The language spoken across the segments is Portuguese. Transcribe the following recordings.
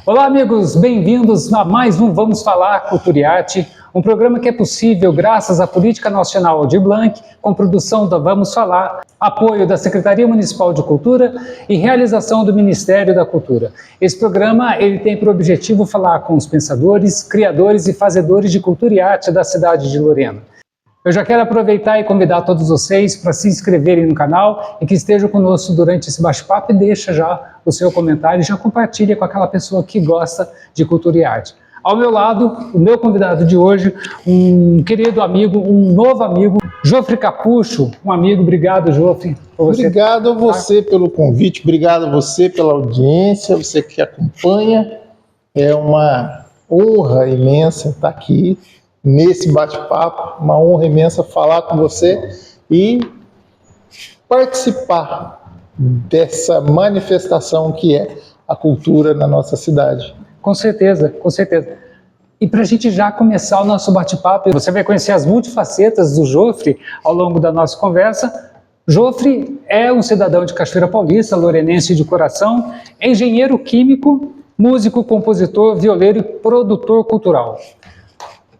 Olá, amigos, bem-vindos a mais um Vamos Falar Cultura e Arte, um programa que é possível graças à Política Nacional Aldir Blanc, com produção da Vamos Falar, apoio da Secretaria Municipal de Cultura e realização do Ministério da Cultura. Esse programa ele tem por objetivo falar com os pensadores, criadores e fazedores de cultura e arte da cidade de Lorena. Eu já quero aproveitar e convidar todos vocês para se inscreverem no canal e que estejam conosco durante esse bate-papo e deixa já o seu comentário e já compartilha com aquela pessoa que gosta de cultura e arte. Ao meu lado, o meu convidado de hoje, um querido amigo, um novo amigo, Jofre Capucho, um amigo. Obrigado, Jofre. Obrigado a você pelo convite, obrigado a você pela audiência, você que acompanha. É uma honra imensa estar aqui nesse bate-papo, uma honra imensa falar com você e participar dessa manifestação que é a cultura na nossa cidade. Com certeza, com certeza. E para a gente já começar o nosso bate-papo, você vai conhecer as multifacetas do Jofre ao longo da nossa conversa. Jofre é um cidadão de Cachoeira Paulista, lorenense de coração, engenheiro químico, músico, compositor, violeiro e produtor cultural.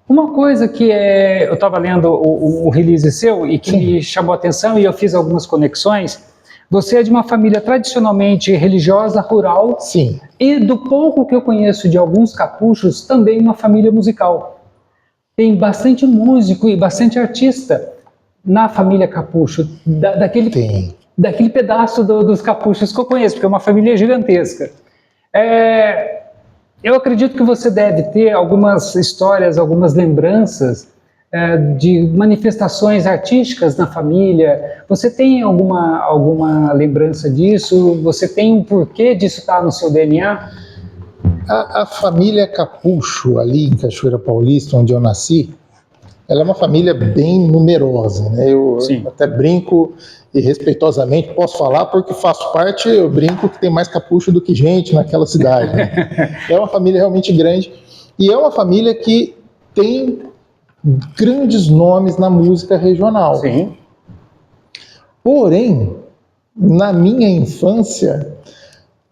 Uma coisa que eu estava lendo o release seu e que me chamou a atenção e eu fiz algumas conexões. Você é de uma família tradicionalmente religiosa, rural. Sim. E do pouco que eu conheço de alguns capuchos, também uma família musical. Tem bastante músico e bastante artista na família Capucho, daquele pedaço dos capuchos que eu conheço, porque é uma família gigantesca. Eu acredito que você deve ter algumas histórias, algumas lembranças de manifestações artísticas na família. Você tem alguma lembrança disso? Você tem um porquê disso estar no seu DNA? A família Capucho, ali em Cachoeira Paulista, onde eu nasci, ela é uma família bem numerosa, né? Eu até brinco e respeitosamente posso falar porque faço parte, eu brinco que tem mais capucho do que gente naquela cidade, né? É uma família realmente grande e é uma família que tem grandes nomes na música regional. Sim. Porém, na minha infância,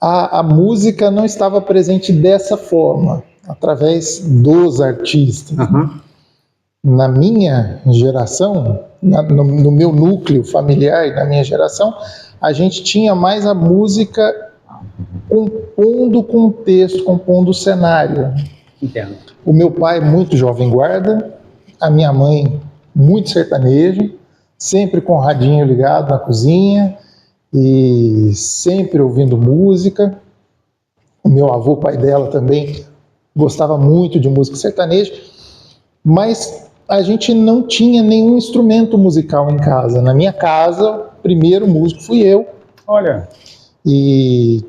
a música não estava presente dessa forma, através dos artistas. Uhum. Na minha geração, no meu núcleo familiar e na minha geração, a gente tinha mais a música compondo o contexto, compondo o cenário. Entendo. O meu pai, muito jovem guarda, a minha mãe, muito sertanejo, sempre com o radinho ligado na cozinha e sempre ouvindo música. O meu avô, pai dela, também gostava muito de música sertaneja, mas a gente não tinha nenhum instrumento musical em casa. Na minha casa, o primeiro músico fui eu. Olha. E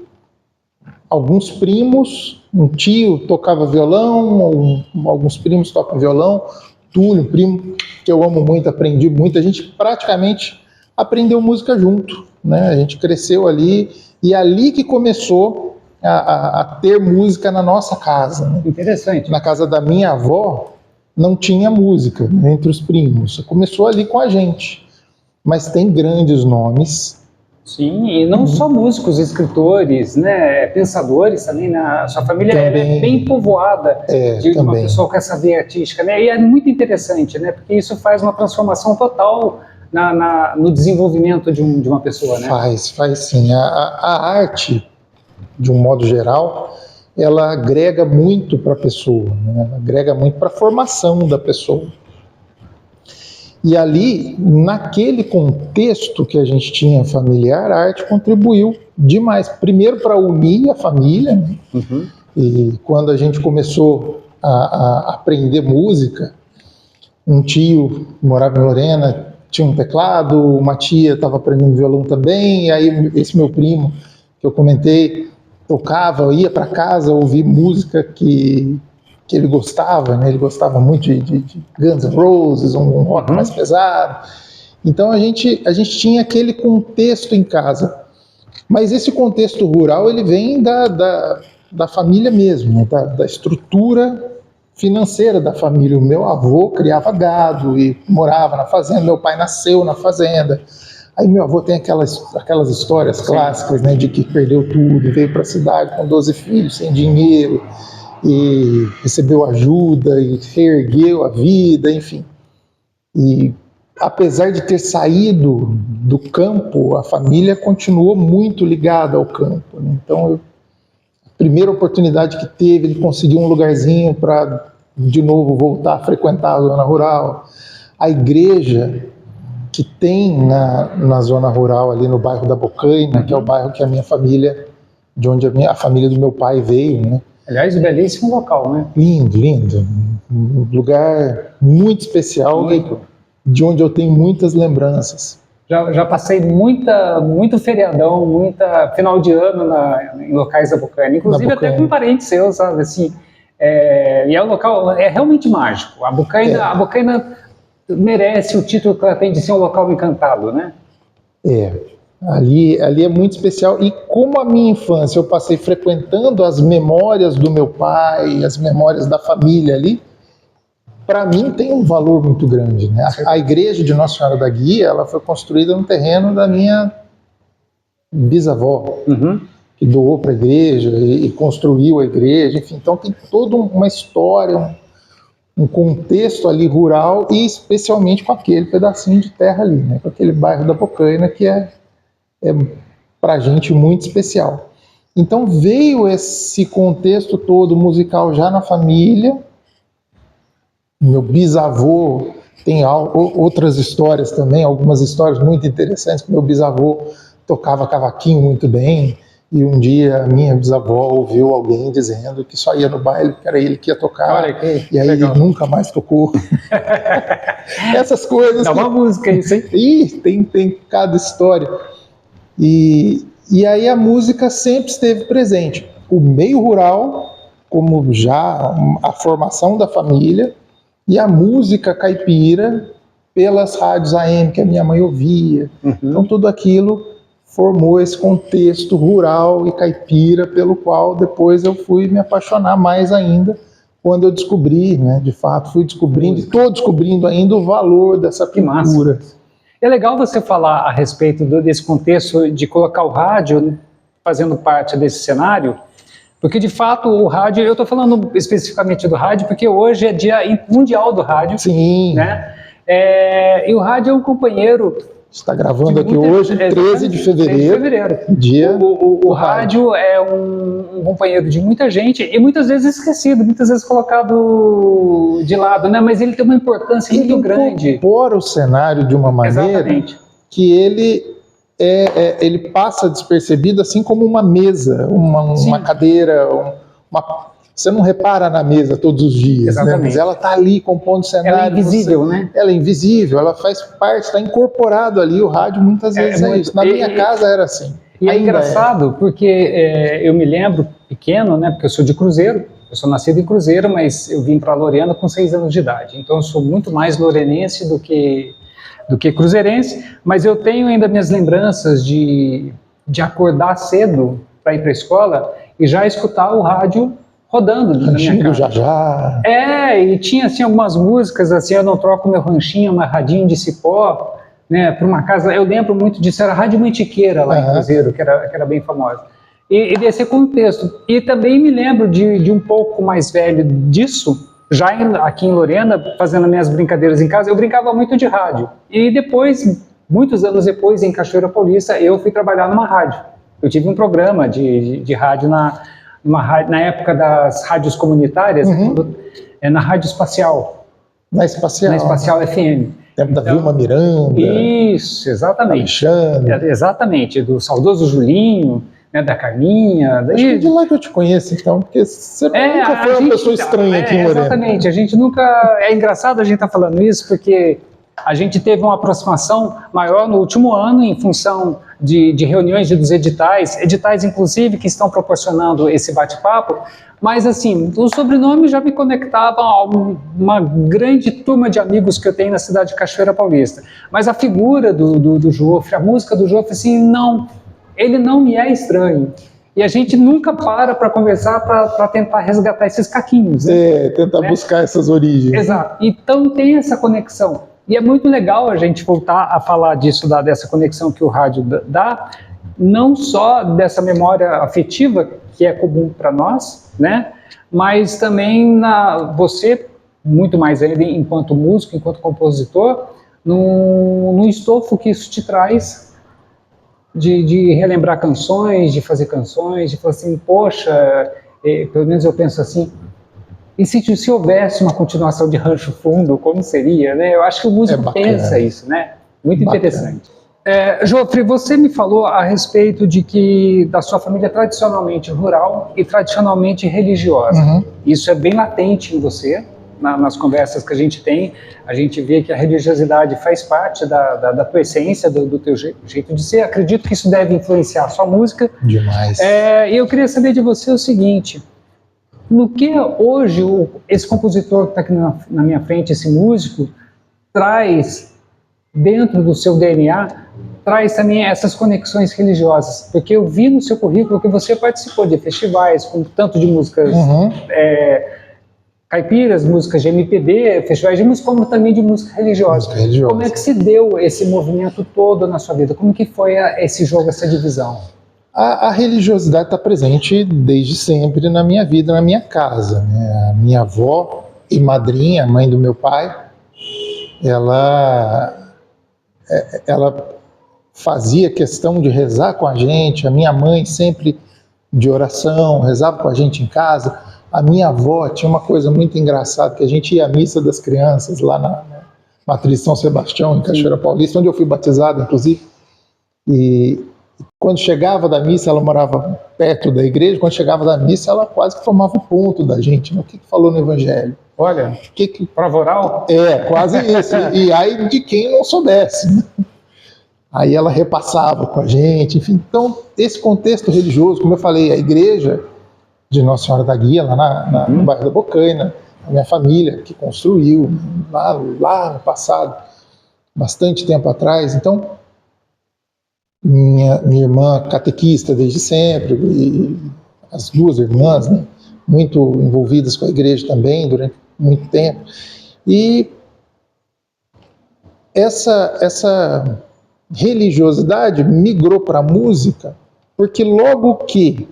alguns primos, um tio tocava violão, alguns primos tocam violão, Túlio, primo, que eu amo muito, aprendi muito. A gente praticamente aprendeu música junto, né? A gente cresceu ali e ali que começou a ter música na nossa casa, né? Interessante. Na casa da minha avó, não tinha música, né, entre os primos. Começou ali com a gente. Mas tem grandes nomes. Sim, e não só músicos, escritores, né, pensadores também. A sua família é bem povoada de uma pessoa com essa veia artística, né? E é muito interessante, né? Porque isso faz uma transformação total no desenvolvimento de uma pessoa, né? Faz sim. A arte, de um modo geral, ela agrega muito para a pessoa, né? Ela agrega muito para a formação da pessoa. E ali, naquele contexto que a gente tinha familiar, a arte contribuiu demais. Primeiro para unir a família, né? Uhum. E quando a gente começou a aprender música, um tio morava em Lorena, tinha um teclado, uma tia estava aprendendo violão também, e aí esse meu primo, que eu comentei, tocava, eu ia para casa ouvir música que ele gostava, né? Ele gostava muito de Guns N' Roses, um rock mais pesado. Então a gente tinha aquele contexto em casa. Mas esse contexto rural, ele vem da família mesmo, né? Da estrutura financeira da família. O meu avô criava gado e morava na fazenda, meu pai nasceu na fazenda. Aí meu avô tem aquelas histórias clássicas, né, de que perdeu tudo, veio para a cidade com 12 filhos, sem dinheiro, e recebeu ajuda, e reergueu a vida, enfim. E apesar de ter saído do campo, a família continuou muito ligada ao campo, né? Então, a primeira oportunidade que teve, ele conseguiu um lugarzinho para, de novo, voltar a frequentar a zona rural. A igreja que tem na zona rural, ali no bairro da Bocaina, que é o bairro que a minha família, de onde a família do meu pai veio, né? Aliás, belíssimo local, né? Lindo, lindo. Um lugar muito especial, Muito. de onde eu tenho muitas lembranças. Já passei muito feriadão, muita final de ano em locais da Bocaina, inclusive até com parentes seus, sabe? Assim, e é um local, é realmente mágico. A Bocaina merece o título que ela tem de ser um local encantado, né? Ali é muito especial, e como a minha infância eu passei frequentando as memórias do meu pai, as memórias da família ali, para mim tem um valor muito grande, né? A igreja de Nossa Senhora da Guia, ela foi construída no terreno da minha bisavó, que doou para a igreja e construiu a igreja, enfim, então tem toda uma história, um contexto ali rural, e especialmente com aquele pedacinho de terra ali, né? Com aquele bairro da Bocaina, que é para a gente muito especial. Então veio esse contexto todo musical já na família. Meu bisavô tem outras histórias também, algumas histórias muito interessantes, que meu bisavô tocava cavaquinho muito bem, e um dia a minha bisavó ouviu alguém dizendo que só ia no baile, que era ele que ia tocar, e aí ele nunca mais tocou. Essas coisas. Dá uma música isso, hein? Tem cada história. E aí a música sempre esteve presente. O meio rural, como já a formação da família, e a música caipira pelas rádios AM que a minha mãe ouvia. Então tudo aquilo formou esse contexto rural e caipira, pelo qual depois eu fui me apaixonar mais ainda, quando eu descobri, né, de fato, fui descobrindo, e estou descobrindo ainda o valor dessa cultura. É legal você falar a respeito desse contexto de colocar o rádio fazendo parte desse cenário, porque de fato o rádio, eu estou falando especificamente do rádio, porque hoje é Dia Mundial do Rádio. Sim. Né? E o rádio é um companheiro. Está gravando aqui hoje, 13 de fevereiro. Dia o rádio é um companheiro de muita gente, e muitas vezes esquecido, muitas vezes colocado de lado, né? Mas ele tem uma importância muito grande. Ele incorpora o cenário de uma maneira que ele passa despercebido, assim como uma mesa, uma cadeira, você não repara na mesa todos os dias, né? Mas ela está ali compondo o cenário. Ela é invisível, né? Ela é invisível, ela faz parte, está incorporado ali. O rádio muitas vezes é isso. Na minha casa era assim. E é engraçado porque eu me lembro pequeno, né? Porque eu sou de Cruzeiro, eu sou nascido em Cruzeiro, mas eu vim para Lorena com 6 anos de idade. Então eu sou muito mais lorenense do que cruzeirense, mas eu tenho ainda minhas lembranças de acordar cedo para ir para a escola e já escutar o rádio rodando na minha casa. Já. E tinha assim algumas músicas, assim, eu não troco meu ranchinho amarradinho de cipó, né, para uma casa. Eu lembro muito disso, era a Rádio Mantiqueira lá em Cruzeiro, que era bem famosa. E desse contexto. E também me lembro de um pouco mais velho disso, já aqui em Lorena, fazendo minhas brincadeiras em casa, eu brincava muito de rádio. E depois, muitos anos depois, em Cachoeira Paulista, eu fui trabalhar numa rádio. Eu tive um programa de rádio na época das rádios comunitárias, na Rádio Espacial. Na Espacial FM. Tempo da Vilma Miranda. Isso, exatamente. Alexandre. Exatamente, do saudoso Julinho, né, da Carminha. Acho que é de lá que eu te conheço, então, porque você nunca foi uma pessoa estranha aqui em Lorena. Exatamente, a gente nunca... É engraçado a gente estar falando isso, porque a gente teve uma aproximação maior no último ano em função de reuniões dos editais inclusive que estão proporcionando esse bate-papo, mas assim, o sobrenome já me conectava a uma grande turma de amigos que eu tenho na cidade de Cachoeira Paulista, mas a figura do Jofre, a música do Jofre, assim, não, ele não me é estranho. E a gente nunca para conversar para tentar resgatar esses caquinhos. Tentar buscar essas origens. Exato. Então tem essa conexão. E é muito legal a gente voltar a falar disso, dessa conexão que o rádio dá, não só dessa memória afetiva, que é comum para nós, né? Mas também você, muito mais ainda enquanto músico, enquanto compositor, no estofo que isso te traz de relembrar canções, de fazer canções, de falar assim, poxa, pelo menos eu penso assim, e se houvesse uma continuação de Rancho Fundo, como seria, né? Eu acho que o músico pensa isso, né? Muito interessante. Jofre, você me falou a respeito da sua família tradicionalmente rural e tradicionalmente religiosa. Uhum. Isso é bem latente em você, nas conversas que a gente tem. A gente vê que a religiosidade faz parte da tua essência, do teu jeito de ser. Acredito que isso deve influenciar a sua música. Demais. E eu queria saber de você o seguinte, no que hoje esse compositor que está aqui na minha frente, esse músico, traz dentro do seu DNA, traz também essas conexões religiosas, porque eu vi no seu currículo que você participou de festivais, com tanto de músicas caipiras, músicas de MPB, festivais de música, como também de música religiosa. Como é que se deu esse movimento todo na sua vida? Como que foi esse jogo, essa divisão? A religiosidade está presente desde sempre na minha vida, na minha casa, né? A minha avó e madrinha, mãe do meu pai, ela fazia questão de rezar com a gente. A minha mãe sempre de oração, rezava com a gente em casa. A minha avó tinha uma coisa muito engraçada, que a gente ia à missa das crianças lá na Matriz São Sebastião, em Cachoeira Paulista, onde eu fui batizado, inclusive. E quando chegava da missa, ela morava perto da igreja. Quando chegava da missa, ela quase que tomava o ponto da gente, né? O que falou no Evangelho? Olha, prova oral? Quase isso. E aí de quem não soubesse, né? Aí ela repassava com a gente, enfim. Então, esse contexto religioso, como eu falei, a igreja de Nossa Senhora da Guia, lá no bairro da Bocaina, a minha família que construiu lá no passado, bastante tempo atrás. Então, minha irmã catequista desde sempre, e as duas irmãs, né, muito envolvidas com a igreja também durante muito tempo. E essa religiosidade migrou para a música, porque logo que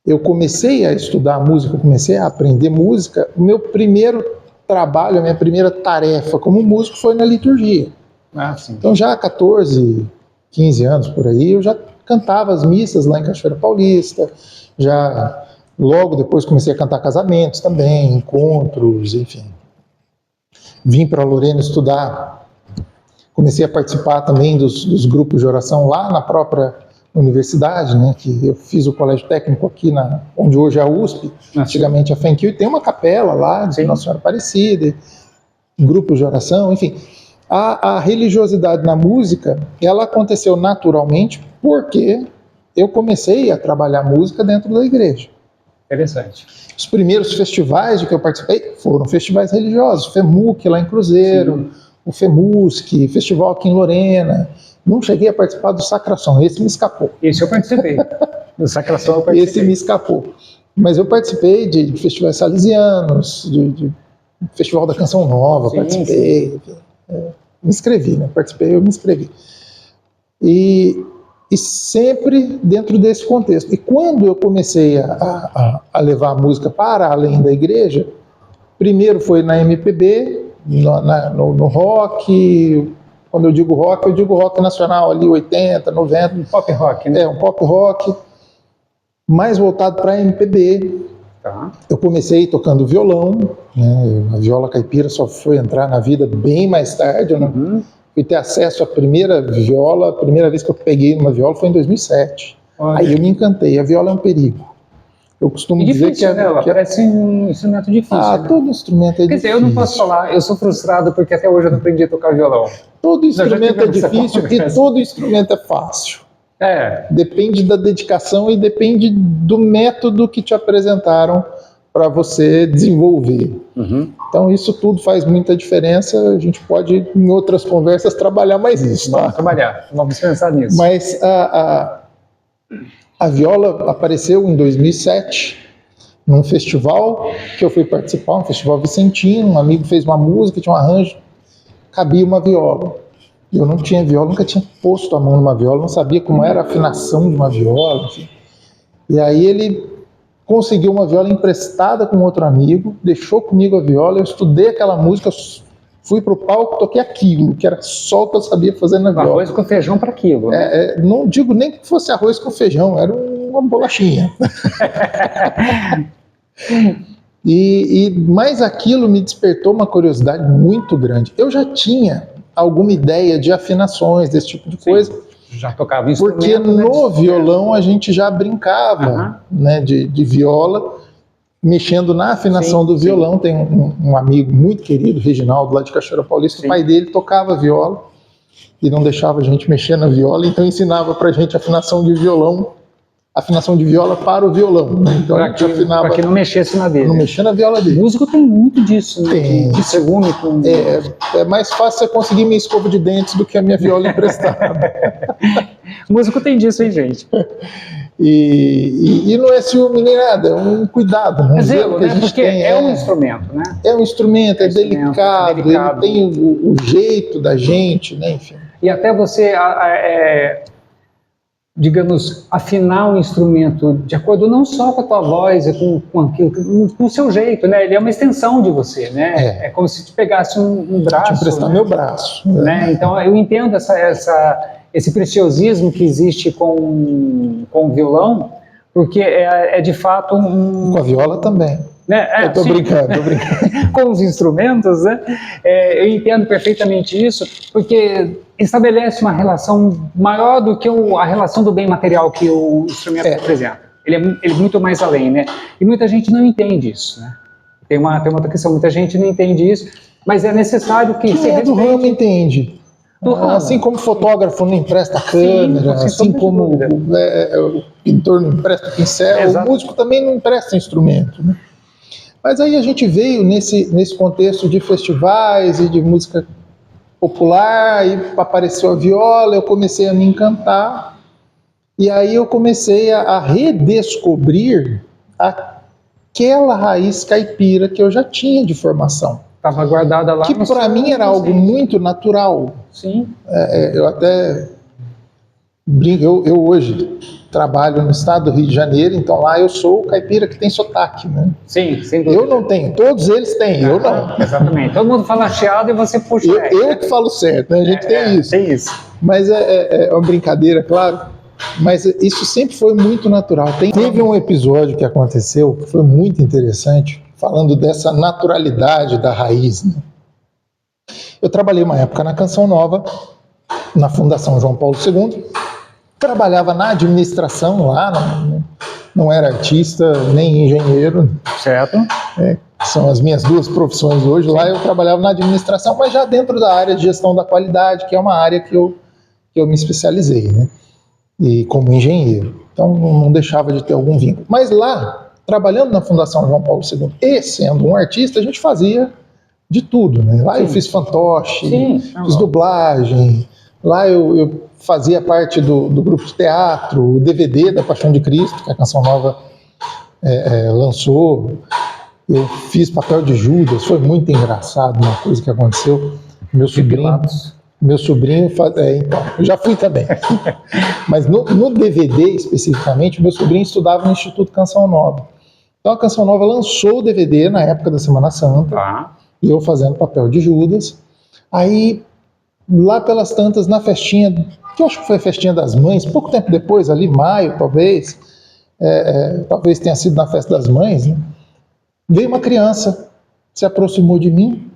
eu comecei a estudar música, comecei a aprender música, o meu primeiro trabalho, a minha primeira tarefa como músico foi na liturgia. Sim. Então já há 14, 15 anos por aí, eu já cantava as missas lá em Cachoeira Paulista, já logo depois comecei a cantar casamentos também, encontros, enfim. Vim para Lorena estudar, comecei a participar também dos grupos de oração lá na própria universidade, né, que eu fiz o colégio técnico aqui, onde hoje é a USP, antigamente a FENQ, e tem uma capela lá de Nossa Senhora Aparecida, grupos de oração, enfim. A religiosidade na música, ela aconteceu naturalmente porque eu comecei a trabalhar música dentro da igreja. Interessante. Os primeiros festivais de que eu participei foram festivais religiosos, o FEMUC lá em Cruzeiro, o FEMUSC, festival aqui em Lorena. Não cheguei a participar do Sacração, esse me escapou. Esse eu participei. Do Sacração eu participei. Esse me escapou. Mas eu participei de festivais salesianos, de Festival da Canção Nova, participei. Me inscrevi, né? Eu me inscrevi. E sempre dentro desse contexto. E quando eu comecei a levar a música para além da igreja, primeiro foi na MPB, no rock. Quando eu digo rock nacional ali, 80, 90. Um pop rock, né? Um pop rock, mais voltado para MPB. Tá. Eu comecei tocando violão, né? A viola caipira só foi entrar na vida bem mais tarde. Eu não fui ter acesso à primeira viola, a primeira vez que eu peguei uma viola foi em 2007. Olha. Aí eu me encantei. A viola é um perigo. Eu costumo dizer que ela parece um instrumento difícil. Né? Todo instrumento é difícil. Quer dizer, eu não posso falar, eu sou frustrado porque até hoje eu não aprendi a tocar violão. Todo instrumento é difícil e todo instrumento é fácil. Depende da dedicação e depende do método que te apresentaram para você desenvolver. Então isso tudo faz muita diferença. A gente pode, em outras conversas, trabalhar mais isso. Tá? Vamos pensar nisso. Mas a viola apareceu em 2007, num festival que eu fui participar, um festival vicentino. Um amigo fez uma música, tinha um arranjo. cabia uma viola. Eu não tinha viola, nunca tinha posto a mão numa viola, não sabia como era a afinação de uma viola, enfim. E aí ele conseguiu uma viola emprestada com outro amigo, deixou comigo a viola, eu estudei aquela música, fui pro palco, toquei aquilo, que era só o que eu sabia fazer na viola. Arroz com feijão para aquilo, né? Não digo nem que fosse arroz com feijão, era uma bolachinha. Mas aquilo me despertou uma curiosidade muito grande. Eu já tinha alguma ideia de afinações, desse tipo de coisa. Já tocava instrumento. Porque no violão a gente já brincava, né, de viola, mexendo na afinação do violão. Tem um amigo muito querido, Reginaldo, lá de Cachoeira Paulista, o pai dele tocava viola e não deixava a gente mexer na viola, então ensinava pra gente afinação de violão, afinação de viola para o violão, né? Então a gente afinava... Para que não mexesse na dele. Não mexer na viola dele. O músico tem muito disso, né? Tem. De ciúme com... É mais fácil você conseguir minha escova de dentes do que a minha viola emprestada. O músico tem disso, hein, gente? E não é ciúme nem nada, é um cuidado, um zelo que a gente porque tem. É um instrumento, né? É um instrumento, é delicado, ele tem o jeito da gente, né? Enfim. E até você, digamos, afinar um instrumento de acordo não só com a tua voz, com aquilo, com o seu jeito, né? Ele é uma extensão de você, né? É como se te pegasse um braço. Te emprestar meu braço. Né? Então eu entendo esse preciosismo que existe com o violão, porque é de fato Com a viola também. Né? Eu tô brincando. Com os instrumentos, né? Eu entendo perfeitamente isso, porque estabelece uma relação maior do que a relação do bem material que o instrumento representa. Ele é muito mais além, né? E muita gente não entende isso, né? Tem uma outra questão, muita gente não entende isso, mas é necessário que Quem é do ramo entende. Assim como o fotógrafo não empresta câmera, assim como o pintor não empresta pincel, o músico também não empresta instrumento, né? Mas aí a gente veio nesse contexto de festivais e de música popular, aí apareceu a viola, eu comecei a me encantar, e aí eu comecei a redescobrir aquela raiz caipira que eu já tinha de formação. Estava guardada lá. Que para mim era algo muito natural. Sim. Eu até brinco, eu hoje trabalho no estado do Rio de Janeiro, então lá eu sou o caipira que tem sotaque, né? Sim, sem dúvida. Eu não tenho, todos eles têm, eu não. Exatamente, todo mundo fala chiado e você puxa. Eu que falo certo, né? A gente tem isso. Tem isso. Mas é uma brincadeira, claro, mas isso sempre foi muito natural. Teve um episódio que aconteceu que foi muito interessante, falando dessa naturalidade da raiz, né? Eu trabalhei uma época na Canção Nova, na Fundação João Paulo II, trabalhava na administração lá, não era artista nem engenheiro. Certo. São as minhas duas profissões hoje. Lá eu trabalhava na administração, mas já dentro da área de gestão da qualidade, que é uma área que eu me especializei, né? E como engenheiro. Então não deixava de ter algum vínculo. Mas lá, trabalhando na Fundação João Paulo II e sendo um artista, a gente fazia de tudo, né? Lá eu fiz fantoche, fiz dublagem, lá eu fazia parte do grupo de teatro, o DVD da Paixão de Cristo, que a Canção Nova lançou. Eu fiz papel de Judas, foi muito engraçado uma coisa que aconteceu. Meu sobrinho então, eu já fui também. Mas no DVD especificamente, meu sobrinho estudava no Instituto Canção Nova. Então a Canção Nova lançou o DVD na época da Semana Santa, e eu fazendo papel de Judas. Aí, lá pelas tantas, na festinha, que eu acho que foi a festinha das mães, pouco tempo depois, ali, maio, talvez tenha sido na festa das mães, né? Veio uma criança, se aproximou de mim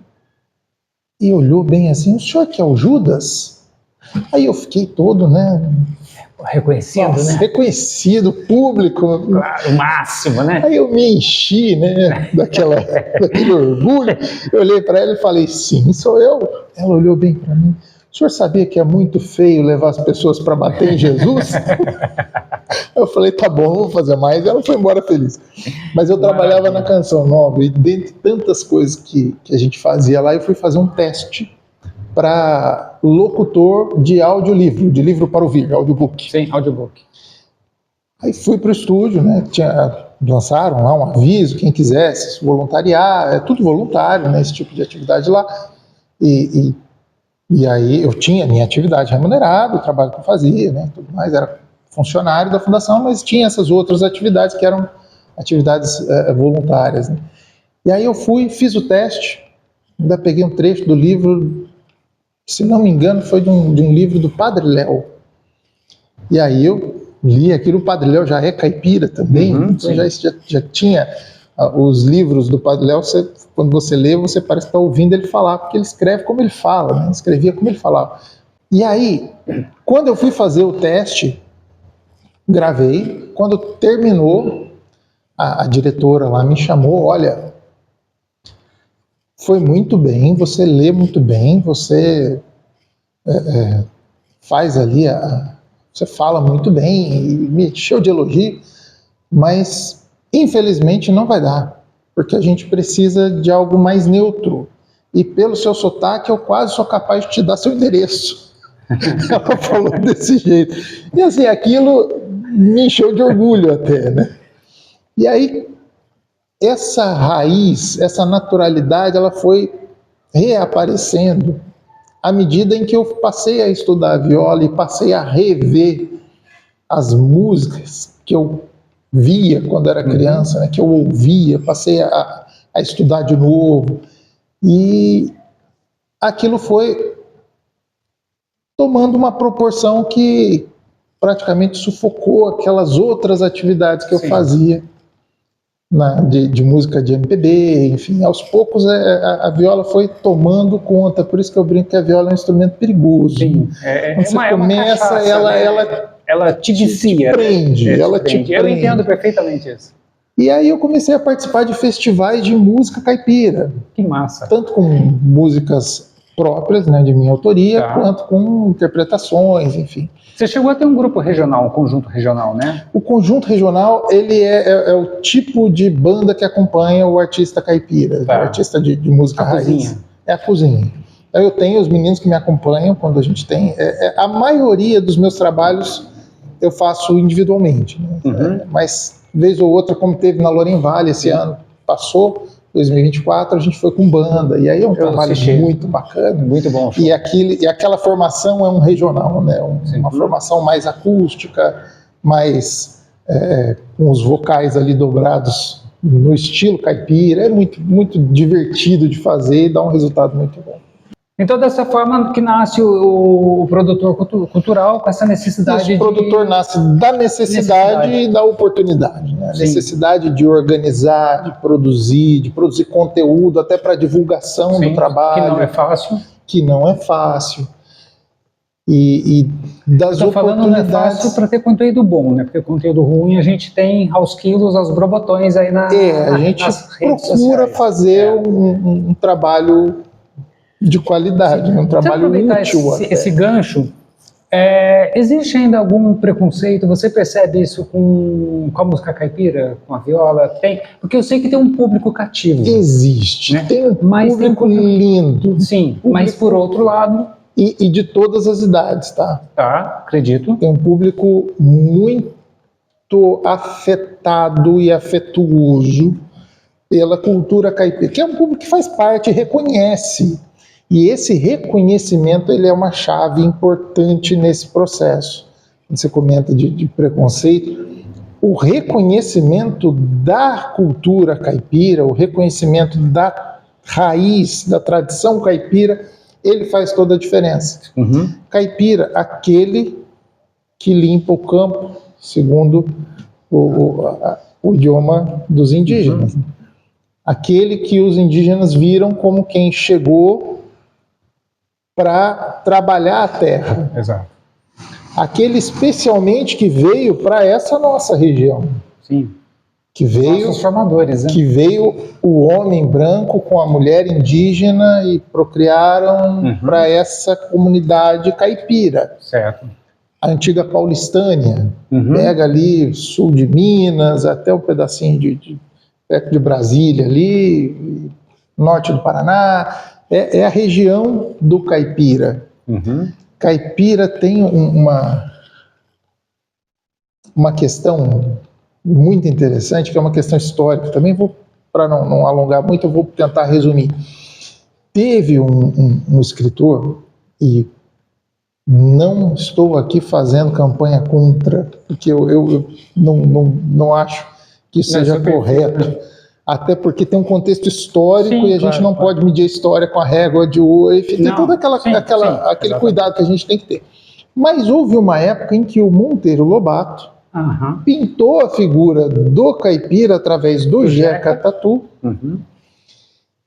e olhou bem assim: o senhor que é o Judas? Aí eu fiquei todo, né? Reconhecido, Nossa, né? Reconhecido, público. Claro, o máximo, né? Aí eu me enchi, né, daquele orgulho. Eu olhei para ela e falei: sim, sou eu. Ela olhou bem para mim: o senhor sabia que é muito feio levar as pessoas para bater em Jesus? Eu falei: tá bom, não vou fazer mais. Ela foi embora feliz. Mas eu trabalhava na Canção Nova, e dentre tantas coisas que a gente fazia lá, eu fui fazer um teste para locutor de audiolivro, de livro para ouvir, audiobook. Sim, audiobook. Aí fui para o estúdio, né? Lançaram lá um aviso, quem quisesse voluntariar, é tudo voluntário, né? Esse tipo de atividade lá. E E aí eu tinha minha atividade remunerada, o trabalho que eu fazia, né, tudo mais, era funcionário da fundação, mas tinha essas outras atividades que eram atividades voluntárias, né? E aí eu fiz o teste, ainda peguei um trecho do livro, se não me engano, foi de um livro do Padre Léo. E aí eu li aquilo, o Padre Léo já é caipira também, então já tinha os livros do Padre Léo, quando você lê, você parece estar ouvindo ele falar, porque ele escreve como ele fala, né? Escrevia como ele falava. E aí, quando eu fui fazer o teste, gravei, quando terminou, a diretora lá me chamou, olha, foi muito bem, você lê muito bem, você faz ali, você fala muito bem, e me encheu de elogio, mas infelizmente não vai dar, porque a gente precisa de algo mais neutro. E pelo seu sotaque, eu quase sou capaz de te dar seu endereço. Ela falou desse jeito. E assim, aquilo me encheu de orgulho até, né? E aí, essa raiz, essa naturalidade, ela foi reaparecendo à medida em que eu passei a estudar viola e passei a rever as músicas que eu via quando era criança, né, que eu ouvia, passei a estudar de novo, e aquilo foi tomando uma proporção que praticamente sufocou aquelas outras atividades que eu fazia de música de MPB, enfim, aos poucos a viola foi tomando conta, por isso que eu brinco que a viola é um instrumento perigoso. Sim, quando você começa, cachaça, ela te vicia, te prende, né? ela te prende. Eu entendo perfeitamente isso. E aí eu comecei a participar de festivais de música caipira. Que massa. Tanto com músicas próprias, né, de minha autoria, quanto com interpretações, enfim. Você chegou a ter um grupo regional, um conjunto regional, né? O conjunto regional, ele é o tipo de banda que acompanha o artista caipira, o artista de música raiz. Cozinha. É a cozinha. Então, eu tenho os meninos que me acompanham quando a gente tem. A maioria dos meus trabalhos eu faço individualmente, né? Mas, vez ou outra, como teve na Lorem Vale esse ano, passou, 2024, a gente foi com banda, e aí é um trabalho muito bacana. Muito bom. E aquela formação é um regional, né? Uma formação mais acústica, mais com os vocais ali dobrados no estilo caipira, é muito, muito divertido de fazer e dá um resultado muito bom. Então, dessa forma que nasce o produtor cultural, com essa necessidade O produtor nasce da necessidade e da oportunidade, né? A necessidade de organizar, de produzir conteúdo, até para divulgação do trabalho. Que não é fácil. Que não é fácil. E das oportunidades... falando não é fácil para ter conteúdo bom, né? Porque conteúdo ruim a gente tem aos quilos, aos borbotões aí a gente procura fazer um trabalho de qualidade, um trabalho útil. Esse gancho, existe ainda algum preconceito? Você percebe isso com a música caipira, com a viola? Tem? Porque eu sei que tem um público cativo. Existe, né? Tem um público lindo. Sim, mas por outro lado... E de todas as idades, tá? Tá, acredito. Tem um público muito afetado e afetuoso pela cultura caipira, que é um público que faz parte, reconhece. E esse reconhecimento, ele é uma chave importante nesse processo. Quando você comenta de preconceito, o reconhecimento da cultura caipira, o reconhecimento da raiz, da tradição caipira, ele faz toda a diferença. Caipira, aquele que limpa o campo, segundo o idioma dos indígenas. Aquele que os indígenas viram como quem chegou para trabalhar a terra. Exato. Aquele especialmente que veio para essa nossa região. Sim. Que veio, nossos formadores, né? Que veio o homem branco com a mulher indígena e procriaram para essa comunidade caipira. Certo. A antiga Paulistânia, pega ali sul de Minas, até um pedacinho perto de Brasília ali, norte do Paraná, é a região do caipira. Caipira tem uma questão muito interessante, que é uma questão histórica. Também para não alongar muito, eu vou tentar resumir. Teve um escritor E não estou aqui fazendo campanha contra, porque eu não acho que isso seja correto. Até porque tem um contexto histórico. Sim, e a gente não pode medir a história com a régua de Woolf, tem todo aquele cuidado que a gente tem que ter. Mas houve uma época em que o Monteiro Lobato pintou a figura do caipira através do Jeca Tatu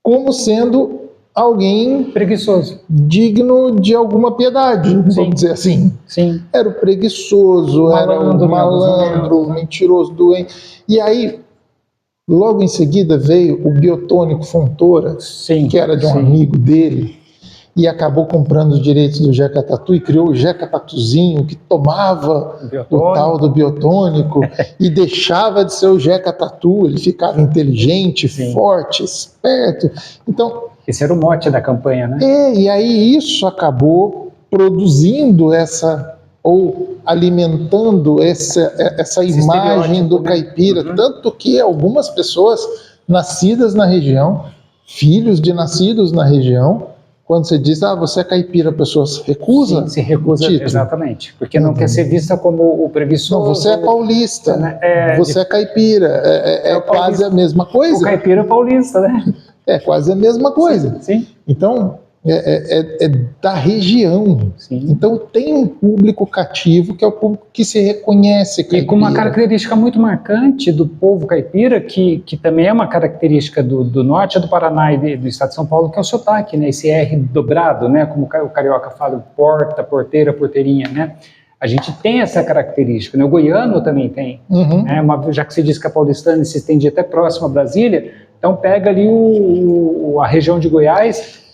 como sendo alguém preguiçoso, digno de alguma piedade, vamos dizer assim. Sim. Era o preguiçoso, era o malandro, mentiroso, doente. E aí, logo em seguida veio o Biotônico Fontoura, que era de um amigo dele, e acabou comprando os direitos do Jeca Tatu e criou o Jeca Tatuzinho, que tomava o tal do biotônico e deixava de ser o Jeca Tatu, ele ficava inteligente, forte, esperto. Então, esse era o mote da campanha, né? E aí isso acabou produzindo ou alimentando essa imagem do caipira, tanto que algumas pessoas nascidas na região, filhos de nascidos na região, quando você diz, você é caipira, a pessoa se recusa. Sim, se recusa, exatamente. Porque não quer ser vista como o preguiçoso. Não, você é paulista, você é caipira, é quase a mesma coisa. O caipira é paulista, né? É quase a mesma coisa. Sim. Então, é da região. Sim. Então, tem um público cativo, que é o público que se reconhece caipira. E com uma característica muito marcante do povo caipira, que também é uma característica do norte do Paraná e do estado de São Paulo, que é o sotaque, né? Esse R dobrado, né? Como o carioca fala, porta, porteira, porteirinha, né? A gente tem essa característica, né? O goiano também tem. Né? Já que se diz que a paulistana se estende até próximo a Brasília, então pega ali a região de Goiás,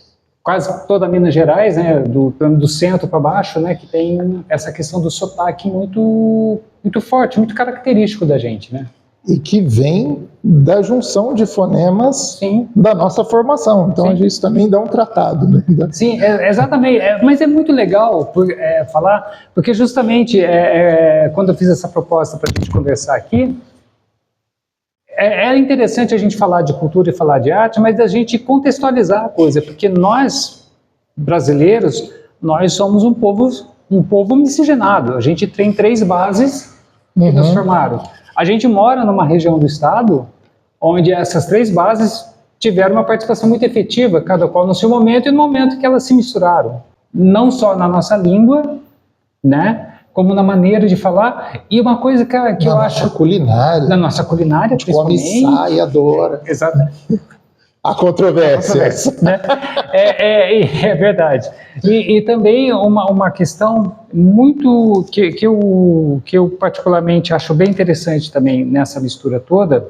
quase toda Minas Gerais, né, do centro para baixo, né, que tem essa questão do sotaque muito, muito forte, muito característico da gente, né? E que vem da junção de fonemas da nossa formação. Então a gente também dá um tratado, né? Sim, exatamente. Mas é muito legal falar, porque justamente quando eu fiz essa proposta para a gente conversar aqui, é interessante a gente falar de cultura e falar de arte, mas a gente contextualizar a coisa, porque nós, brasileiros, nós somos um povo miscigenado. A gente tem 3 bases que nos formaram. A gente mora numa região do estado onde essas 3 bases tiveram uma participação muito efetiva, cada qual no seu momento e no momento que elas se misturaram. Não só na nossa língua, né? Como na maneira de falar, e uma coisa que eu acho... Culinária. Na nossa culinária, principalmente. Come, sai, adora. Exato. A controvérsia. Né? É verdade. E também uma questão muito que eu particularmente acho bem interessante também nessa mistura toda,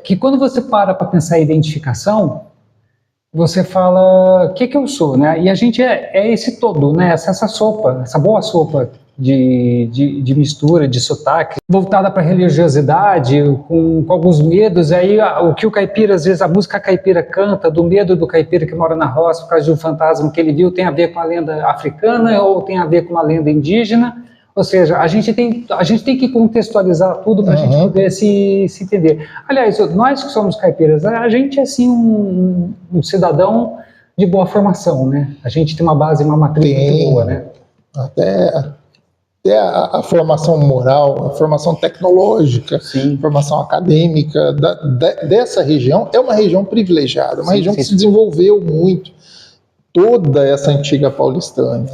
que quando você para pensar em identificação, você fala, o que eu sou, né? E a gente é esse todo, né? Essa sopa, essa boa sopa de mistura, de sotaque, voltada para a religiosidade, com alguns medos. Aí o que o caipira, às vezes, a música caipira canta, do medo do caipira que mora na roça por causa de um fantasma que ele viu, tem a ver com a lenda africana ou tem a ver com uma lenda indígena. Ou seja, a gente tem que contextualizar tudo para a gente poder se entender. Aliás, nós que somos caipiras, a gente é assim um cidadão de boa formação, né? A gente tem uma base, uma matriz muito boa, né? Até a formação moral, a formação tecnológica, a formação acadêmica dessa região é uma região privilegiada, uma região que se desenvolveu muito, toda essa antiga paulistânia.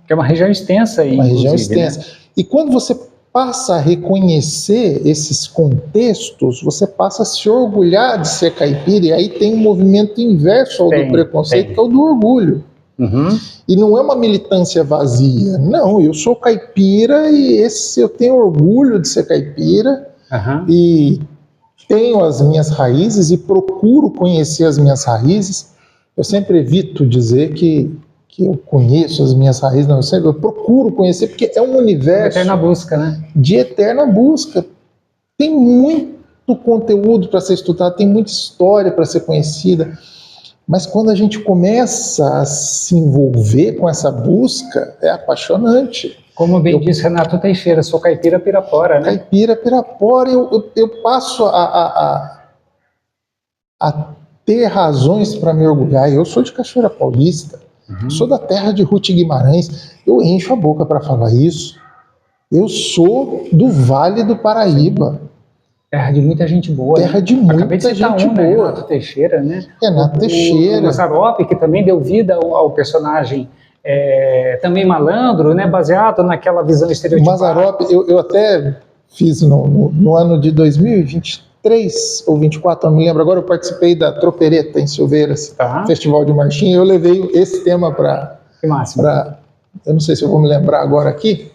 Que é uma região extensa. Uma região extensa. Né? E quando você passa a reconhecer esses contextos, você passa a se orgulhar de ser caipira, e aí tem um movimento inverso ao do preconceito, que é o do orgulho. E não é uma militância vazia. Não, eu sou caipira e eu tenho orgulho de ser caipira e tenho as minhas raízes e procuro conhecer as minhas raízes. Eu sempre evito dizer que eu conheço as minhas raízes, não, eu procuro conhecer, porque é um universo eterna busca, né? De eterna busca. Tem muito conteúdo para ser estudado, tem muita história para ser conhecida, mas quando a gente começa a se envolver com essa busca, é apaixonante. Como bem disse Renato Teixeira, sou caipira pirapora, né? Caipira pirapora, eu passo a ter razões para me orgulhar. Eu sou de Cachoeira Paulista, sou da terra de Ruth Guimarães, eu encho a boca para falar isso. Eu sou do Vale do Paraíba. Terra de muita gente boa. Terra de muita gente boa. Renato Teixeira, né? Renato Teixeira. O Mazzaropi, que também deu vida ao personagem também malandro, né? Baseado naquela visão estereotipada. O Mazzaropi, eu até fiz no ano de 2023 ou 24, não me lembro agora, eu participei da Tropereta em Silveiras, Festival de Marchinha, eu levei esse tema para... Eu não sei se eu vou me lembrar agora aqui,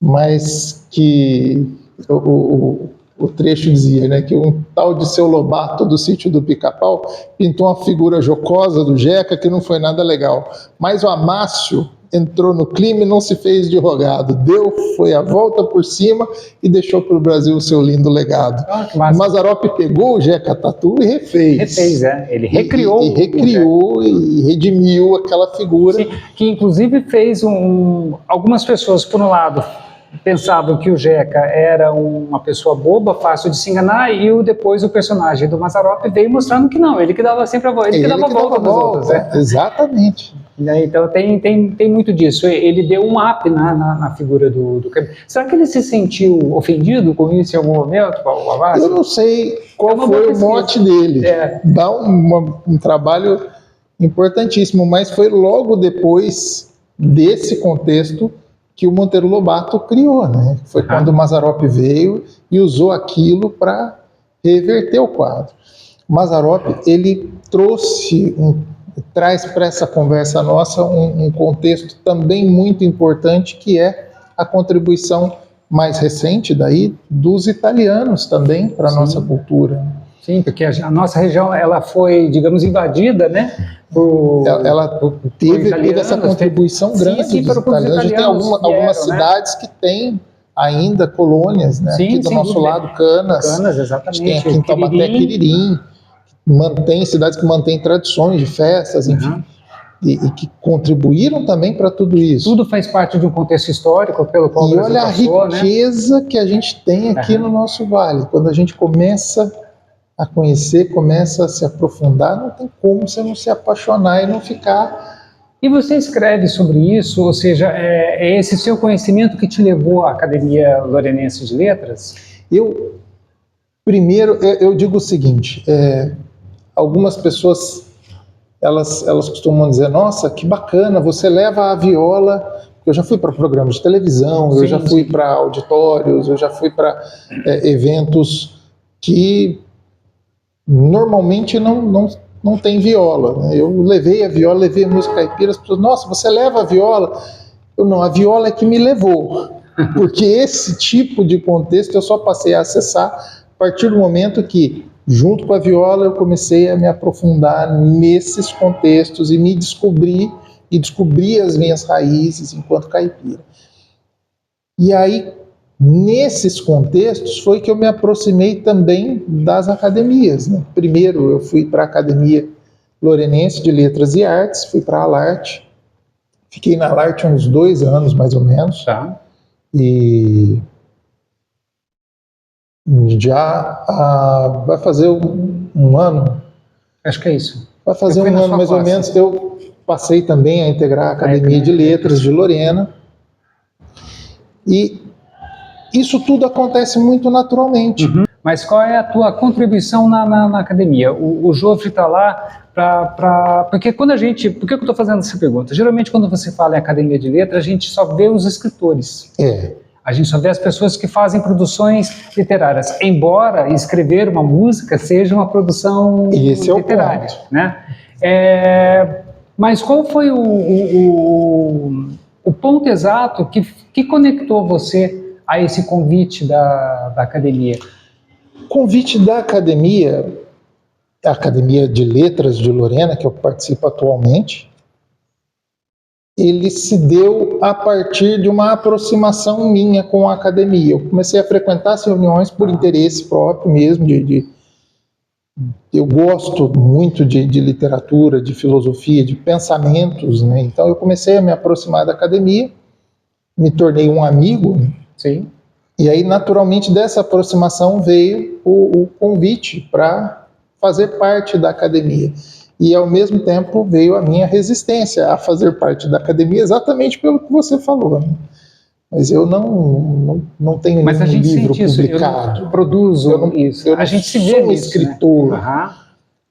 mas que o trecho dizia, né, que um tal de Seu Lobato do sítio do Pica-Pau pintou uma figura jocosa do Jeca que não foi nada legal, mas o Amácio entrou no clima e não se fez de rogado, foi a volta por cima e deixou para o Brasil o seu lindo legado. O Mazzaropi pegou o Jeca Tatu e refez. Ele recriou. E recriou e redimiu aquela figura. Sim, que inclusive fez algumas pessoas, por um lado, pensavam que o Jeca era uma pessoa boba, fácil de se enganar, e depois o personagem do Mazzaropi veio mostrando que não, ele que dava sempre a volta, ele que dava a volta dos outros. Exatamente. Então tem muito disso. Ele deu um up na figura do Caminha. Será que ele se sentiu ofendido com isso em algum momento, o Avassi? Eu não sei qual foi o mote dele. Dá um trabalho importantíssimo, mas foi logo depois desse contexto que o Monteiro Lobato criou, né? Foi quando o Mazzaropi veio e usou aquilo para reverter o quadro. O Mazzaropi, ele traz para essa conversa nossa um contexto também muito importante, que é a contribuição mais recente daí dos italianos também para a nossa cultura. Sim, porque a nossa região ela foi, digamos, invadida, né? Ela teve essa contribuição grande dos italianos. A gente tem algumas cidades, né, que têm ainda colônias, né? Aqui do nosso lado, Canas, exatamente. A gente tem aqui em Taubaté, Quiririm, cidades que mantêm tradições de festas, enfim, e que contribuíram também para tudo isso. Tudo faz parte de um contexto histórico pelo qual o Brasil passou. E olha a riqueza, né, que a gente tem aqui no nosso vale. Quando a gente começa a conhecer, começa a se aprofundar, não tem como você não se apaixonar e não ficar... E você escreve sobre isso, ou seja, é esse seu conhecimento que te levou à Academia Lorenense de Letras? Primeiro, eu digo o seguinte, algumas pessoas, elas costumam dizer, nossa, que bacana, você leva a viola... Eu já fui para programas de televisão, eu já fui para auditórios, eu já fui para eventos que normalmente não tem viola, né? Eu levei a viola, levei a música caipira, as pessoas, nossa, você leva a viola? Não, a viola é que me levou, porque esse tipo de contexto eu só passei a acessar a partir do momento que, junto com a viola, eu comecei a me aprofundar nesses contextos e me descobrir as minhas raízes enquanto caipira. E aí, nesses contextos, foi que eu me aproximei também das academias, né? Primeiro, eu fui para a Academia Lorenense de Letras e Artes, fui para a Alarte, fiquei na Alarte uns 2 anos, mais ou menos, e já vai fazer um ano. Acho que é isso. Vai fazer um ano, mais ou menos, eu passei também a integrar a Academia de Letras de Lorena, e isso tudo acontece muito naturalmente. Mas qual é a tua contribuição na academia? O Jofre está lá porque quando a gente... Por que eu estou fazendo essa pergunta? Geralmente quando você fala em academia de letras, a gente só vê os escritores. A gente só vê as pessoas que fazem produções literárias, embora escrever uma música seja uma produção literária, né? Mas qual foi o ponto exato que conectou você a esse convite da academia? O convite da academia, a Academia de Letras de Lorena, que eu participo atualmente, ele se deu a partir de uma aproximação minha com a academia. Eu comecei a frequentar as reuniões por interesse próprio mesmo, eu gosto muito de literatura, de filosofia, de pensamentos, né? Então eu comecei a me aproximar da academia, me tornei um amigo. E aí, naturalmente, dessa aproximação veio o convite para fazer parte da academia. E, ao mesmo tempo, veio a minha resistência a fazer parte da academia, exatamente pelo que você falou, né? Mas eu não tenho Mas a nenhum gente livro sente isso, publicado. eu não produzo isso. Eu A gente se sou vê um nisso, escritor, né? Aham.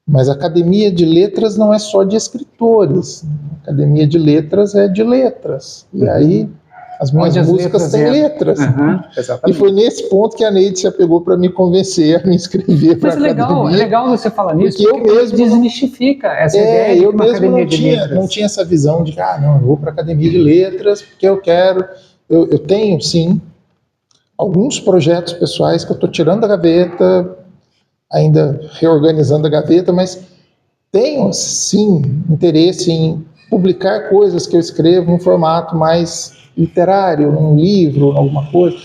mas a Academia de Letras não é só de escritores. A Academia de Letras é de letras. E aí as minhas Onde as músicas letras têm entram. letras. Aham, E exatamente. foi nesse ponto que a Neide se apegou para me convencer a me inscrever para a Mas academia. é legal você falar nisso, porque eu mesmo desmistifica essa ideia de eu uma mesmo academia de letras. não tinha essa visão de que, não, eu vou para a Academia de Letras porque eu quero. Eu tenho, sim, alguns projetos pessoais que eu estou tirando da gaveta, ainda reorganizando a gaveta, mas tenho, sim, interesse em publicar coisas que eu escrevo num formato mais literário, num livro, alguma coisa.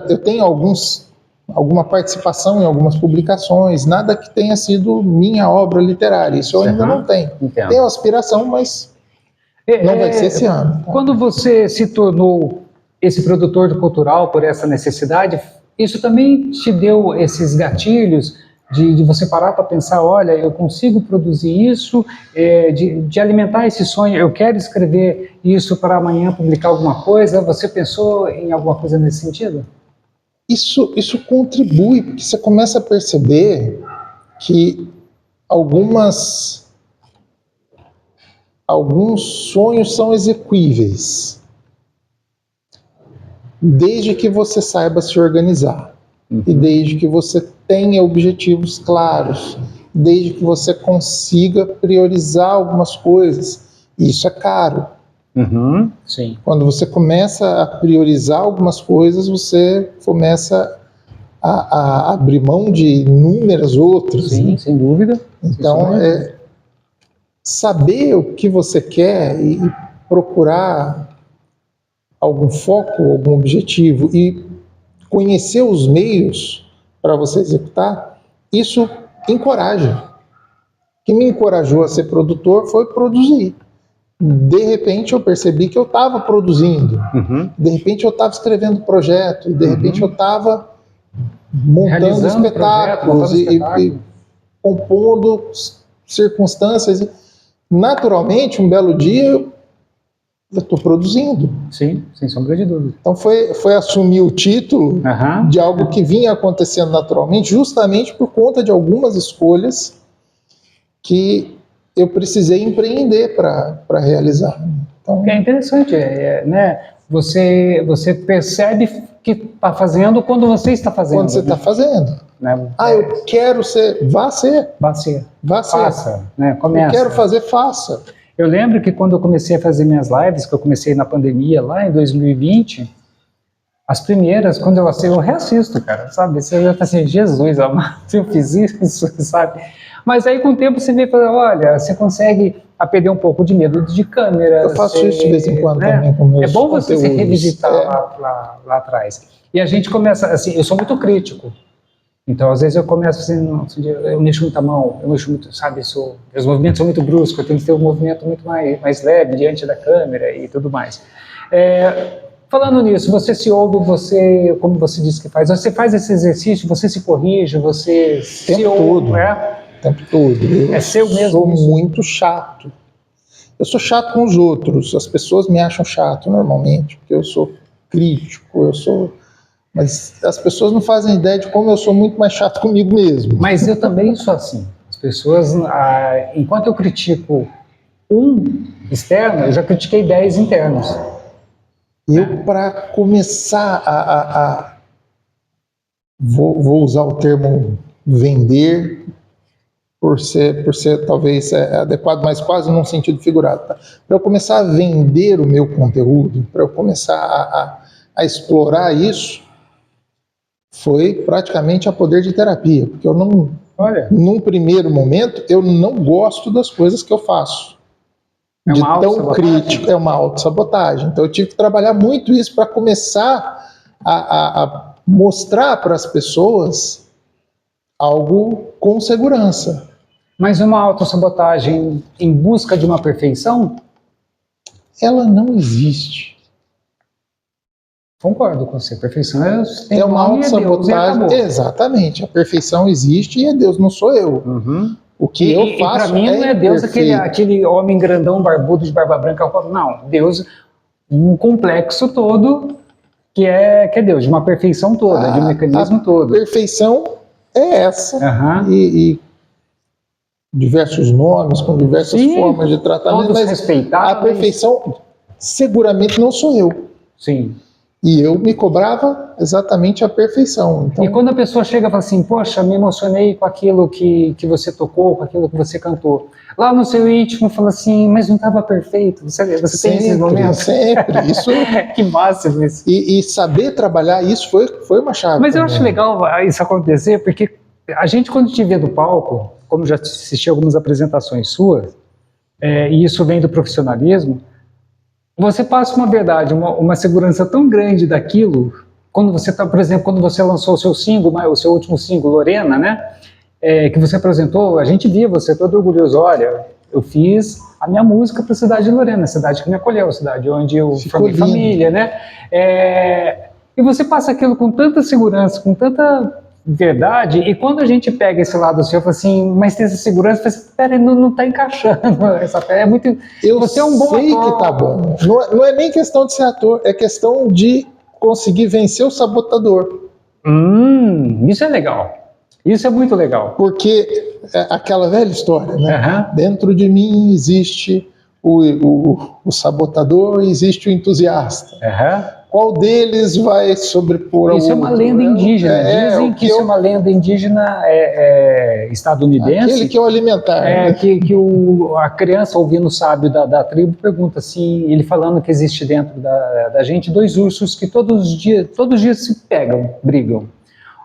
Eu tenho alguma participação em algumas publicações, nada que tenha sido minha obra literária, isso eu ainda não tenho. Entendo. Tenho aspiração, mas não vai ser esse ano. Tá? Quando você se tornou esse produtor cultural por essa necessidade, isso também te deu esses gatilhos de você parar para pensar, olha, eu consigo produzir isso, de alimentar esse sonho, eu quero escrever isso para amanhã publicar alguma coisa. Você pensou em alguma coisa nesse sentido? Isso contribui, porque você começa a perceber que alguns sonhos são execuíveis, desde que você saiba se organizar, e desde que você tenha objetivos claros, desde que você consiga priorizar algumas coisas. E isso é caro. Sim. Quando você começa a priorizar algumas coisas, você começa a abrir mão de inúmeras outras. Sim, né? sem dúvida. Então, saber o que você quer e procurar algum foco, algum objetivo e conhecer os meios para você executar, isso encoraja. O que me encorajou a ser produtor foi produzir. De repente eu percebi que eu estava produzindo, de repente eu estava escrevendo projeto, de repente eu estava montando espetáculos e compondo circunstâncias. Naturalmente, um belo dia eu estou produzindo. Sim, sem sombra de dúvida. Então foi assumir o título de algo que vinha acontecendo naturalmente, justamente por conta de algumas escolhas que eu precisei empreender para realizar. Então, é interessante, né? Você percebe que está fazendo quando você está fazendo. Quando você está fazendo. Né? Eu quero ser, vá ser. Vá ser. Vá ser. Faça, né? Começa. Eu quero fazer, faça. Eu lembro que quando eu comecei a fazer minhas lives, que eu comecei na pandemia lá em 2020, as primeiras, quando eu reassisto, cara, sabe? Você vai falar assim, Jesus amado, eu fiz isso, sabe? Mas aí com o tempo você vê e fala, olha, você consegue a perder um pouco de medo de câmera. Eu faço isso de vez em quando também com meus É bom você se conteúdos. revisitar lá atrás. E a gente começa, assim, eu sou muito crítico. Então, às vezes eu começo assim, eu mexo muito a mão, eu mexo muito, sabe, meus movimentos são muito bruscos, eu tenho que ter um movimento muito mais leve diante da câmera e tudo mais. Falando nisso, você se ouve, como você disse que faz, você faz esse exercício, você se corrige, você se ouve, o tempo todo. É seu mesmo. Sou muito chato. Eu sou chato com os outros. As pessoas me acham chato normalmente, porque eu sou crítico, mas as pessoas não fazem ideia de como eu sou muito mais chato comigo mesmo. Mas eu também sou assim. As pessoas, enquanto eu critico um externo, eu já critiquei 10 internos. Eu, para começar vou usar o termo vender, por ser talvez adequado, mas quase num sentido figurado. Tá? Para eu começar a vender o meu conteúdo, para eu começar a explorar isso, foi praticamente a poder de terapia, porque eu não, num primeiro momento, eu não gosto das coisas que eu faço. De tão crítico, é uma autossabotagem. Então eu tive que trabalhar muito isso para começar a mostrar para as pessoas algo com segurança. Mas uma autossabotagem em busca de uma perfeição? Ela não existe. Concordo com você. Perfeição É uma autossabotagem. É Exatamente. A perfeição existe e é Deus, não sou eu. uhum. O que eu faço para mim não é Deus perfeito. aquele homem grandão, barbudo, de barba branca. Não, Deus, um complexo todo que é Deus, de uma perfeição toda, de um mecanismo todo. Perfeição é essa. Uhum. E diversos nomes, com diversas formas de tratamento, todos mas respeitáveis. a perfeição seguramente não sou eu. Sim. E eu me cobrava exatamente a perfeição. Então, e quando a pessoa chega e fala assim, poxa, me emocionei com aquilo que você tocou, com aquilo que você cantou. Lá no seu íntimo fala assim, mas não estava perfeito. Você tem esses momentos? Sempre. Isso, que máximo isso. E saber trabalhar isso foi uma chave. Mas eu acho legal isso acontecer, porque a gente, quando te vê do palco, como já assisti algumas apresentações suas, e isso vem do profissionalismo, você passa uma verdade, uma segurança tão grande daquilo, quando você está, por exemplo, quando você lançou o seu single, o seu último single, Lorena, né, que você apresentou, a gente via você todo orgulhoso, olha, eu fiz a minha música para a cidade de Lorena, a cidade que me acolheu, a cidade onde eu formei família, né, e você passa aquilo com tanta segurança, com tanta verdade, e quando a gente pega esse lado seu, fala assim, mas tem essa segurança, você fala, peraí, não está encaixando, essa é muito... Você é um bom ator. Que tá bom. Não é nem questão de ser ator, é questão de conseguir vencer o sabotador. Isso é legal. Isso é muito legal. Porque aquela velha história, né? Dentro de mim existe o sabotador e existe o entusiasta. Qual deles vai sobrepor ao outro? Isso é uma lenda indígena. Dizem que isso é uma lenda indígena estadunidense. Aquele que é o alimentar. Né? Que a criança, ouvindo o sábio da tribo, pergunta assim, ele falando que existe dentro da gente dois ursos que todos os dias se pegam, brigam.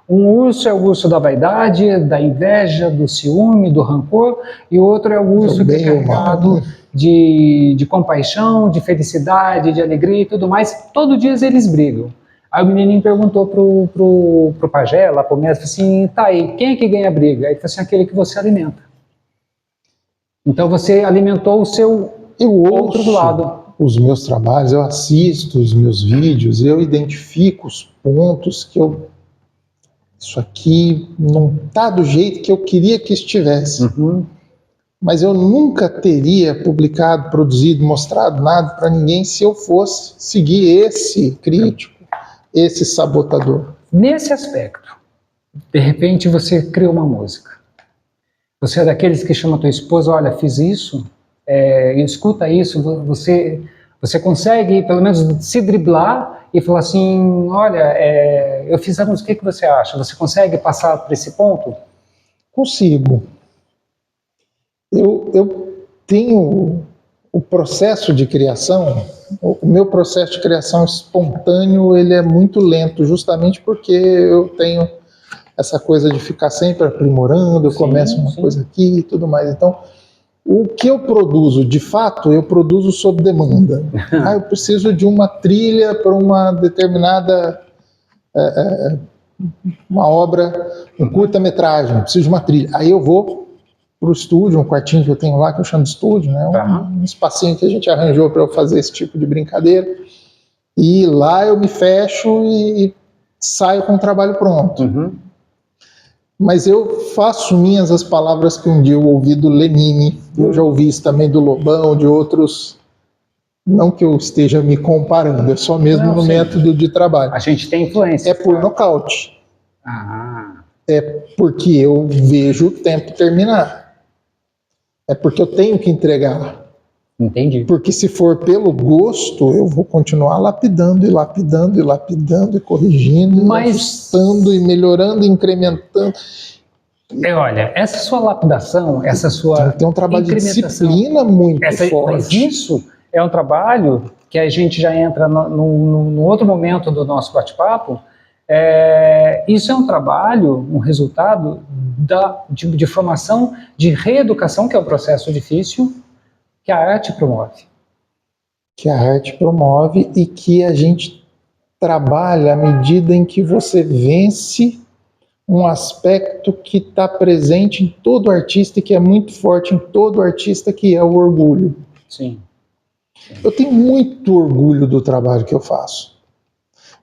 Um urso é o urso da vaidade, da inveja, do ciúme, do rancor, e o outro é o urso que é carregado de compaixão, de felicidade, de alegria e tudo mais. Todos os dias eles brigam. Aí o menininho perguntou pro pajé, lá pro mestre, assim, tá aí, quem é que ganha a briga? Aí ele falou assim, aquele que você alimenta. Então você alimentou o seu outro do lado. Os meus trabalhos, eu assisto os meus vídeos, eu identifico os pontos que isso aqui não está do jeito que eu queria que estivesse. Mas eu nunca teria publicado, produzido, mostrado nada para ninguém se eu fosse seguir esse crítico, esse sabotador. Nesse aspecto, de repente você cria uma música. Você é daqueles que chama a tua esposa, olha, fiz isso, escuta isso, você consegue pelo menos se driblar e falar assim, olha, eu fiz a música, o que você acha? Você consegue passar por esse ponto? Consigo. Eu tenho o processo de criação, o meu processo de criação espontâneo, ele é muito lento, justamente porque eu tenho essa coisa de ficar sempre aprimorando, eu começo uma coisa aqui e tudo mais. Então, o que eu produzo, de fato, eu produzo sob demanda. Eu preciso de uma trilha para uma determinada uma obra, um curta-metragem, preciso de uma trilha. Aí eu vou para o estúdio, um quartinho que eu tenho lá, que eu chamo de estúdio, né? Um espacinho que a gente arranjou para eu fazer esse tipo de brincadeira. E lá eu me fecho e saio com o trabalho pronto. Mas eu faço minhas as palavras que um dia eu ouvi do Lenine, eu já ouvi isso também do Lobão, de outros, não que eu esteja me comparando, é só mesmo no método de trabalho. A gente tem influência. É por nocaute. É porque eu vejo o tempo terminar. É porque eu tenho que entregar. Entendi. Porque se for pelo gosto, eu vou continuar lapidando e lapidando e lapidando e corrigindo, ajustando e melhorando, incrementando. Olha, essa sua lapidação, essa sua tem um trabalho de disciplina muito forte. Mas isso é um trabalho que a gente já entra no outro momento do nosso bate-papo. Isso é um trabalho, um resultado de formação, de reeducação, que é um processo difícil, que a arte promove. Que a arte promove e que a gente trabalha à medida em que você vence um aspecto que está presente em todo artista e que é muito forte em todo artista, que é o orgulho. Sim. Eu tenho muito orgulho do trabalho que eu faço.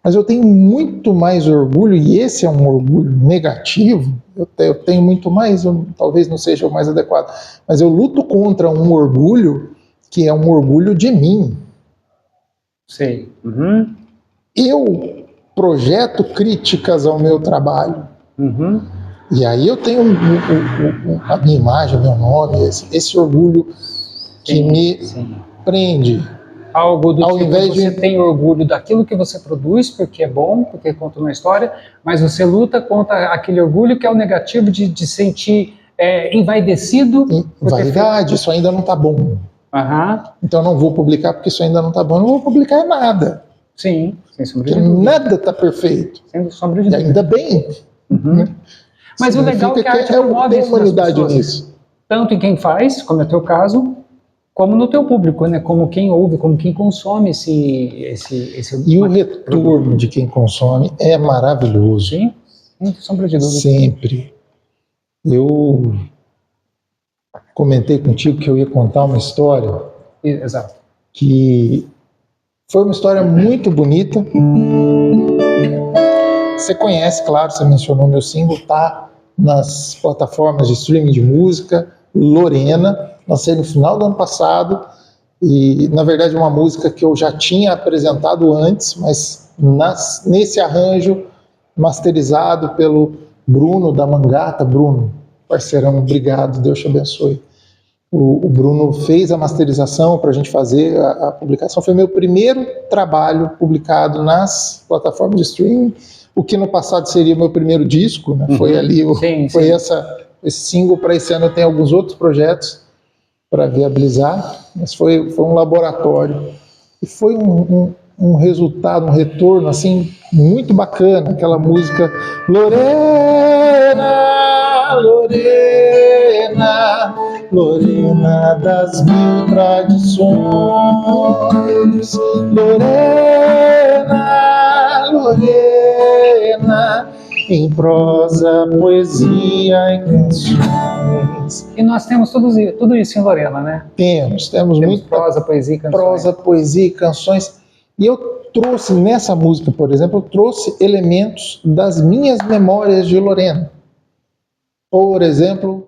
Mas eu tenho muito mais orgulho, e esse é um orgulho negativo, eu tenho muito mais, talvez não seja o mais adequado, mas eu luto contra um orgulho que é um orgulho de mim. Sei. Uhum. Eu projeto críticas ao meu trabalho. Uhum. E aí eu tenho a minha imagem, o meu nome, esse orgulho que me prende. Algo do Ao tipo, invés você de... tem orgulho daquilo que você produz, porque é bom, porque conta uma história, mas você luta contra aquele orgulho que é o negativo de sentir envaidecido. Vaidade, isso ainda não está bom. Aham. Então eu não vou publicar porque isso ainda não está bom. Eu não vou publicar nada. Sim, sem sombra de Porque dúvida. nada está perfeito. Sem sombra de E dúvida. ainda bem. Uhum. Né? Mas o legal é que a arte promove tem isso nas humanidade pessoas. nisso. Tanto em quem faz, como é o teu caso, como no teu público, né? Como quem ouve, como quem consome esse E o retorno de quem consome é maravilhoso. Sim, sem sombra de dúvida. Sempre. Eu comentei contigo que eu ia contar uma história. Exato. Que foi uma história muito bonita. Você conhece, claro, você mencionou meu single, tá nas plataformas de streaming de música, Lorena, lancei no final do ano passado, e na verdade é uma música que eu já tinha apresentado antes, mas nesse arranjo masterizado pelo Bruno da Mangata. Bruno, parceirão, obrigado, Deus te abençoe. O Bruno fez a masterização para a gente fazer a publicação. Foi meu primeiro trabalho publicado nas plataformas de streaming, o que no passado seria o meu primeiro disco, né? Foi ali, foi esse single. Para esse ano eu tenho alguns outros projetos para viabilizar, mas foi um laboratório. E foi um resultado, um retorno assim muito bacana, aquela música Lorena, Lorena, Lorena das mil tradições, Lorena, Lorena, em prosa, poesia e canções. E nós temos tudo isso em Lorena, né? Temos muito prosa, poesia e canções. Prosa, poesia e canções. E eu trouxe nessa música, por exemplo, eu trouxe elementos das minhas memórias de Lorena. Por exemplo,